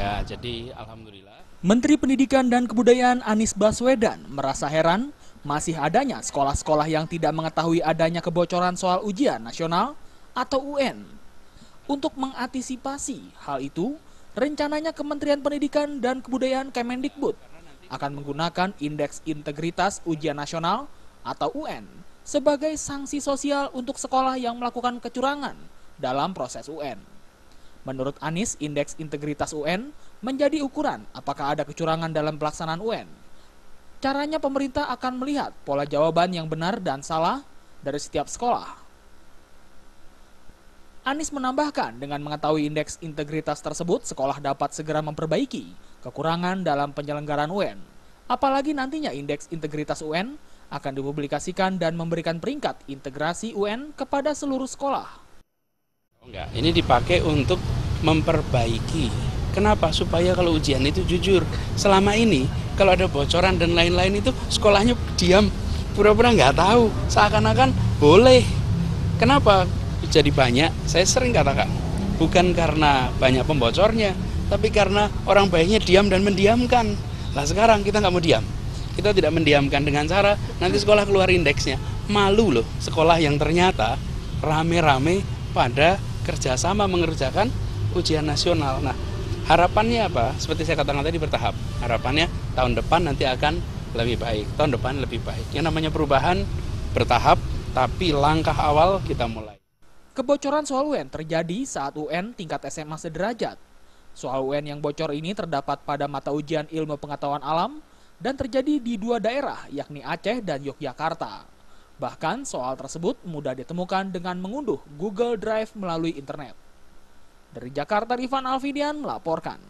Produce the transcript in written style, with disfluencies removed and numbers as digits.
Ya, jadi alhamdulillah. Menteri Pendidikan dan Kebudayaan Anies Baswedan merasa heran masih adanya sekolah-sekolah yang tidak mengetahui adanya kebocoran soal ujian nasional atau UN. Untuk mengantisipasi hal itu, rencananya Kementerian Pendidikan dan Kebudayaan Kemendikbud akan menggunakan Indeks Integritas Ujian Nasional atau UN sebagai sanksi sosial untuk sekolah yang melakukan kecurangan dalam proses UN. Menurut Anies, Indeks Integritas UN menjadi ukuran apakah ada kecurangan dalam pelaksanaan UN. Caranya pemerintah akan melihat pola jawaban yang benar dan salah dari setiap sekolah. Anies menambahkan dengan mengetahui indeks integritas tersebut, sekolah dapat segera memperbaiki kekurangan dalam penyelenggaraan UN. Apalagi nantinya indeks integritas UN akan dipublikasikan dan memberikan peringkat integrasi UN kepada seluruh sekolah. Enggak, ini dipakai untuk memperbaiki. Kenapa? Supaya kalau ujian itu jujur. Selama ini kalau ada bocoran dan lain-lain itu sekolahnya diam, pura-pura nggak tahu, seakan-akan boleh. Kenapa jadi banyak? Saya sering katakan, bukan karena banyak pembocornya, tapi karena orang baiknya diam dan mendiamkan. Nah sekarang kita nggak mau diam. Kita tidak mendiamkan dengan cara nanti sekolah keluar indeksnya. Malu loh sekolah yang ternyata rame-rame pada kerjasama mengerjakan ujian nasional. Nah, harapannya apa? Seperti saya katakan tadi bertahap. Harapannya tahun depan nanti akan lebih baik. Tahun depan lebih baik. Yang namanya perubahan bertahap, tapi langkah awal kita mulai. Kebocoran soal UN terjadi saat UN tingkat SMA sederajat. Soal UN yang bocor ini terdapat pada mata ujian ilmu pengetahuan alam dan terjadi di dua daerah, yakni Aceh dan Yogyakarta. Bahkan soal tersebut mudah ditemukan dengan mengunduh Google Drive melalui internet. Dari Jakarta, Rifan Alfidian melaporkan.